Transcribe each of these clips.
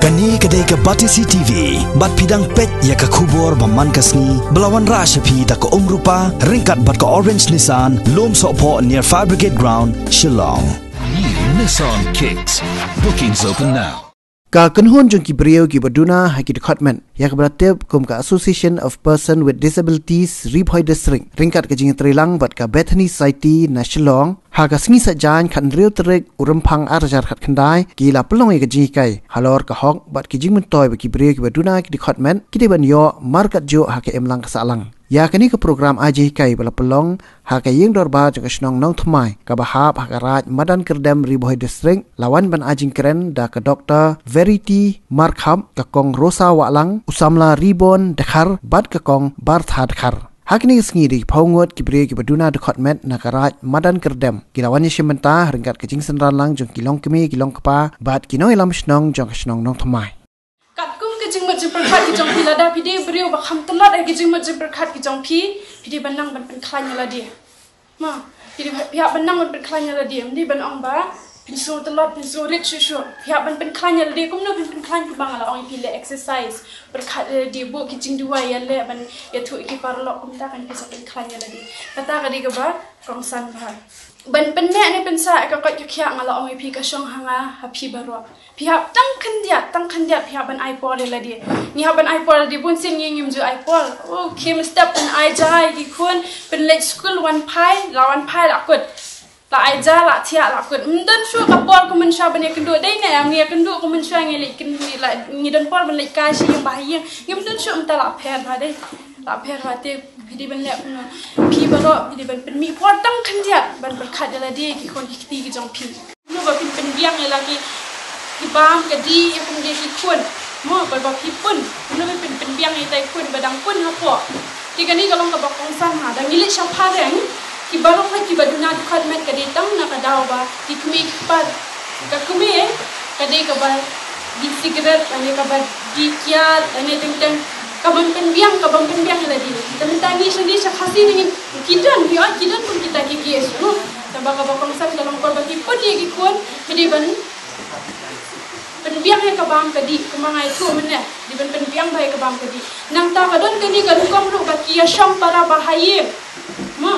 Kani kedai ke Batisi TV, bat pidang pet ya ke kubur baman kasni, belawan rashapi tak ke rupa, ringkat bat ke Orange Nissan, lom sokpo near Fire Brigade Ground, Shillong. New Nissan Kicks. Bookings open now. Ka kanhun jong ki brio ki baduna ha ki department ya kabrateb kum ka Association of Person with Disabilities Riphoi District ringkat ka jing trilang bat ka Bethany Society na Shillong ha ka sngi sa jan khan riu trek urumphang arjar khat khandai ki la plong ka jing kai halor ka hok bat ki jing mun toy ba ki brio ki baduna ki department ki de ban yo markat jo ha ka emlang ka salang ya kani ka program aji kai bala pelong ha ka yeng dor ba jong snong nong thmai ka bahap ha ka raj madan kerdem Riphoi District lawan ban ajing kren da ka Dr. Verity Markham ka kong Rosa Walang usamla Ribon Dekhar bat ka kong Bartha Dekhar hakni sngi ri phongot ki bre ki baduna department na ka raj madan kerdem kilawan ye shimenta ringkat ka jing senran lang jong kilong kemi kilong kapa bat kinoi lam snong jong snong nong thmai jing mat jing berkat ki jong pi lada pi de brio ba kham telat ai ki jing mat jing berkat ki jong pi de banang ban pen khlanya la dia ma pi de pihak banang ban pen khlanya la dia ndi ban ong ba pinsu telat pinsu rit shu pihak ban pen khlanya la dia kum no pen khlan ku bang la ong pi le exercise berkat di bu ki jing dua ya le ban ya thu ki parlo kum ta kan ki pen khlanya la dia kata ka di ka ba kong san ba ban pen ne ni pen sa ka ka khya ngala ong pi ka shong hanga ha pi baro pihak tang khandiat pihak ban iPod la dia ni ha ban iPod di pun sin ngim ju iPod okay mestap pen ai jai di kun pen late school wan pai la kut la ai ja la thia la kut mden shu ka por ko men sha ban ye kendu dei ne am ye kendu ko men sha nge le kin la ni dan por ban le ka shi yang bahayang ngim den shu mta la pher ba dei la pher ba te bidi ban le pi baro bidi ban pen mi por tang khandiat ban berkhat la dia ki kon ki ti ki jong pi no ba pen biang le la ki bam ke di yang kemudian ikun mo ba pipun no pen biang ai tai kun badang kun ha po ti kani kalong ka bakong san ha dang ilit sha pha reng ki barong ha ki baduna department ka di tang na ka daw ba ki kumi pa ka kumi ka di ka ba di cigarette ani ka ba di kiat ani teng ka bam pen biang la di temen tangi sendiri sha khasi ni kidan pun kita ki es no ta ba ka bakong san kalong ko ba ki pun di ki kun di ban penbiang hai kabam kadi kemangai tu mene di ben penbiang bai kabam kadi nang ta kadon kani kan kom ru bakia shong para bahaye ma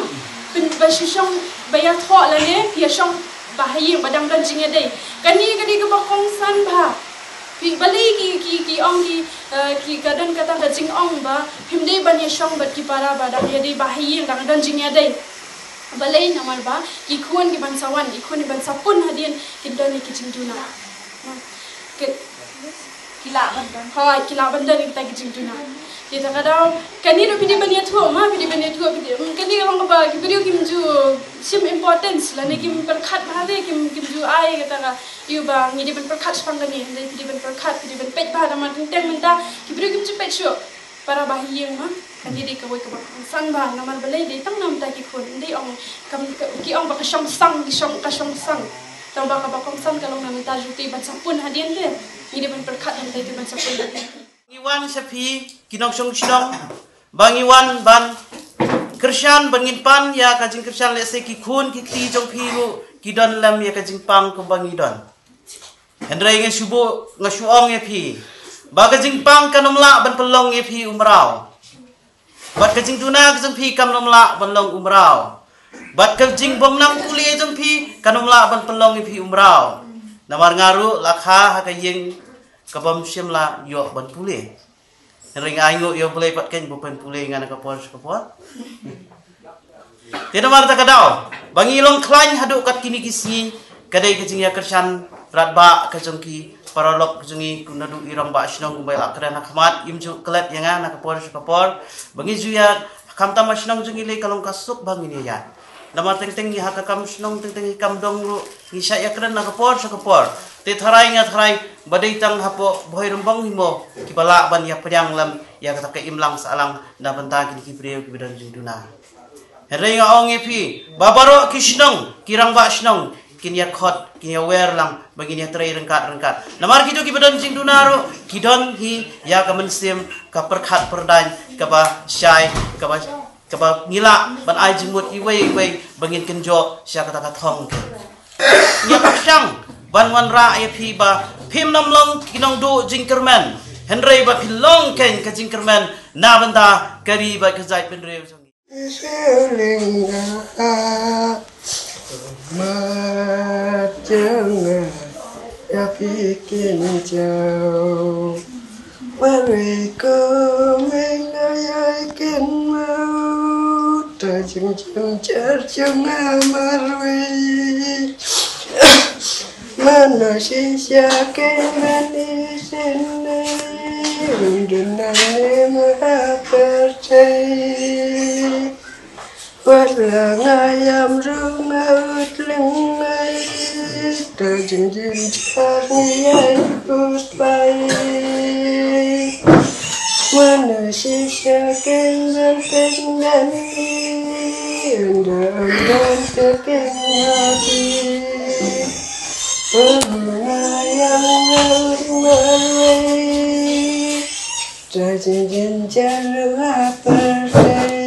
pen basishong bayar tho la ne kia shong bahaye badang dan jinge dei kani ka bakong san ba pi bali ki ong ki kadon kata ka jing ong ba himde ban ye shong bat ki para badang ye dei bahaye dang dan jinge dei balai namar ba ki kun ki ban sawan ikun ban sapun hadien ki don ki jing tuna kila bandan kita kijing tuna kita kadang kani do pidi bania tu kani kalau apa kibrio kimju sim importance la ne kim perkhat bahade kimju ai kata ka yu ba ngidi ben perkhat spang kani ne pidi ben perkhat pidi ben pet ba nama tentang menta kibrio kimju pet sho para bahiyeng ma kani de kawai ka san ba nama balai de tang nam ta ki khon de ong kam ki ong ba ka shong sang ki shong ka shong sang tamba ka bakong san kalong na menta juti ban sapun hadian de ni de ban perkhat han dai ban sapun de ngiwan sapi kinong song sidong bangiwan ban Krishan bangin pan ya kajing Krishan le se ki khun ki ti jong phi ru ki don lam ya kajing pang ko bangi don hendrai nge subo ngasuong ye phi ba kajing pang kanom la ban pelong ye phi umrao bat kajing tuna kajing phi kanom la ban long umrao bat kajing bom nang kuliah jong phi kanom la ban pelong ye phi umrao namar ngaru lakha ha kajing kabam sim la yo ban pulih ring aingo yo boleh patkan bukan pulih ngana kapor tidak marta kadau bangi long klain haduk kat kini kisni kadai kajing ya kersan ratba kajongki paralok kajungi kunadu irang ba shnong bai akran khmat imju klet yanga na kapor bangi juya kamta mashnong jungi le kalong kasuk bangi ni ya nama teng ni hakakam shnong teng kam dong ru ngisa ya kran na kapor te tharai badai tang hapo boy rumbang himo kibala ban ya pedang lam ya kata ke imlang salang na banta kini kibriu kibidan jinduna herei nga ong epi babaro kishnong kirang ba shnong kinya khot kinya wer lang bagini trai rengkat namar kitu kibidan jinduna ro kidon hi ya kamen ka perkhat perdan ka ba syai ka ba ngila ban ai jimut iwei bangin kenjo sya kata thong nya pasang ban wan ra ya phi ba phim năm long kinong du jinkerman Henry ba pilong ken ka jinkerman na banda kari ba ka zai pen reu jong ya bikin jauh mereka mengayakan mau terjun terjun marwi manusia kemen di sini dunia maha percaya walang ayam rungut lengai terjun cari ikut baik manusia kemen tenggani undang terkenali ayam rungut terjun cari apa